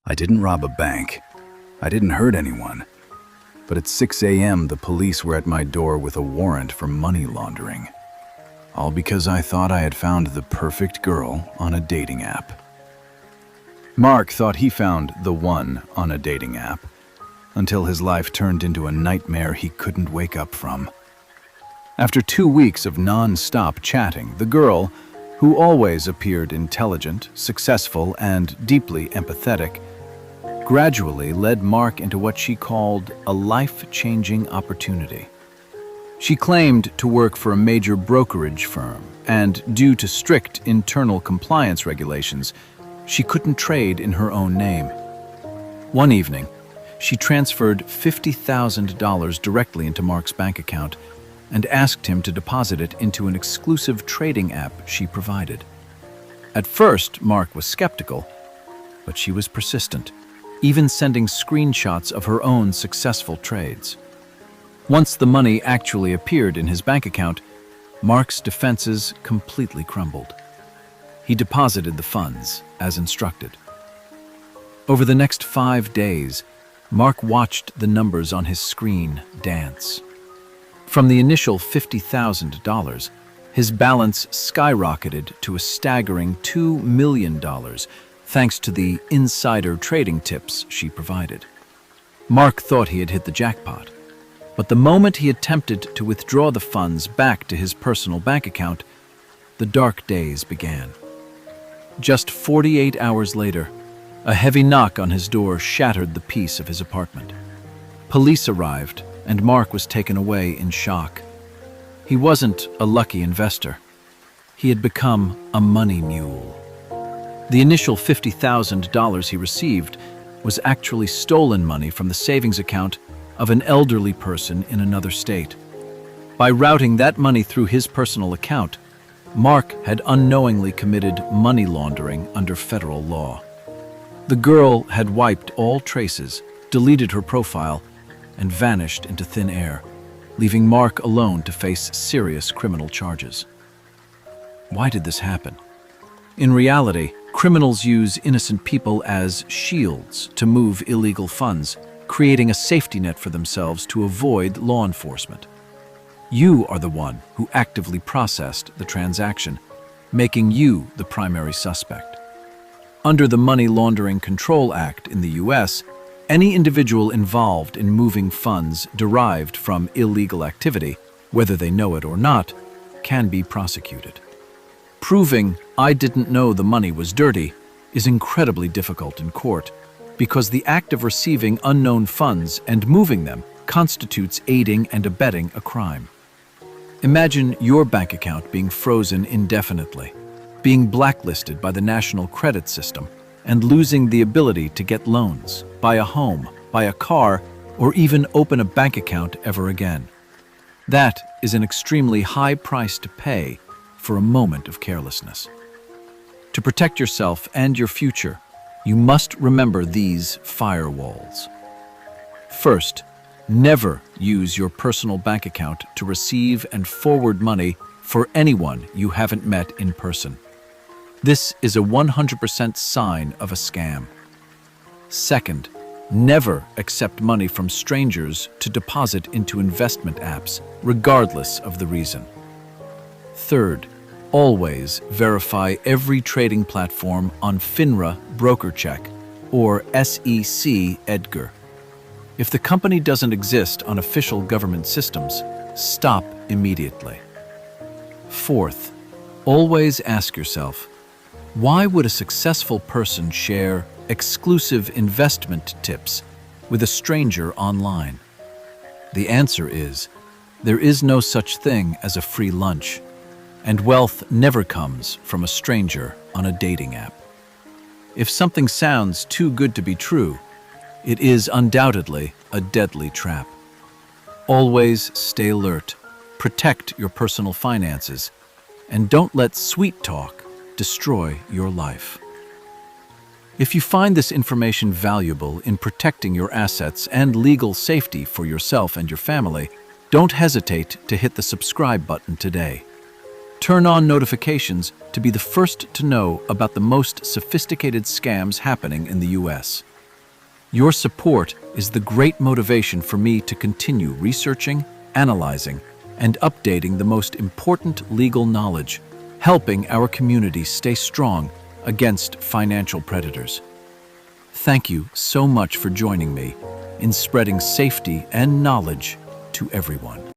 I didn't rob a bank. I didn't hurt anyone. But at 6 a.m., the police were at my door with a warrant for money laundering. All because I thought I had found the perfect girl on a dating app. Mark thought he found the one on a dating app, until his life turned into a nightmare he couldn't wake up from. After 2 weeks of non-stop chatting, the girl, who always appeared intelligent, successful, and deeply empathetic, gradually led Mark into what she called a life-changing opportunity. She claimed to work for a major brokerage firm, and due to strict internal compliance regulations, she couldn't trade in her own name. One evening, she transferred $50,000 directly into Mark's bank account and asked him to deposit it into an exclusive trading app she provided. At first, Mark was skeptical, but she was persistent, even sending screenshots of her own successful trades. Once the money actually appeared in his bank account, Mark's defenses completely crumbled. He deposited the funds as instructed. Over the next 5 days, Mark watched the numbers on his screen dance. From the initial $50,000, his balance skyrocketed to a staggering $2 million, thanks to the insider trading tips she provided. Mark thought he had hit the jackpot, but the moment he attempted to withdraw the funds back to his personal bank account, the dark days began. Just 48 hours later, a heavy knock on his door shattered the peace of his apartment. Police arrived, and Mark was taken away in shock. He wasn't a lucky investor. He had become a money mule. The initial $50,000 he received was actually stolen money from the savings account of an elderly person in another state. By routing that money through his personal account, Mark had unknowingly committed money laundering under federal law. The girl had wiped all traces, deleted her profile, and vanished into thin air, leaving Mark alone to face serious criminal charges. Why did this happen? In reality, criminals use innocent people as shields to move illegal funds, creating a safety net for themselves to avoid law enforcement. You are the one who actively processed the transaction, making you the primary suspect. Under the Money Laundering Control Act in the U.S., any individual involved in moving funds derived from illegal activity, whether they know it or not, can be prosecuted. Proving "I didn't know the money was dirty" is incredibly difficult in court because the act of receiving unknown funds and moving them constitutes aiding and abetting a crime. Imagine your bank account being frozen indefinitely, being blacklisted by the national credit system, and losing the ability to get loans, buy a home, buy a car, or even open a bank account ever again. That is an extremely high price to pay for a moment of carelessness. To protect yourself and your future, you must remember these firewalls. First, never use your personal bank account to receive and forward money for anyone you haven't met in person. This is a 100% sign of a scam. Second, never accept money from strangers to deposit into investment apps, regardless of the reason. Third, always verify every trading platform on FINRA BrokerCheck or SEC Edgar. If the company doesn't exist on official government systems, stop immediately. Fourth, always ask yourself, why would a successful person share exclusive investment tips with a stranger online? The answer is, there is no such thing as a free lunch, and wealth never comes from a stranger on a dating app. If something sounds too good to be true, it is undoubtedly a deadly trap. Always stay alert, protect your personal finances, and don't let sweet talk destroy your life. If you find this information valuable in protecting your assets and legal safety for yourself and your family, don't hesitate to hit the subscribe button today. Turn on notifications to be the first to know about the most sophisticated scams happening in the U.S. Your support is the great motivation for me to continue researching, analyzing, and updating the most important legal knowledge, helping our community stay strong against financial predators. Thank you so much for joining me in spreading safety and knowledge to everyone.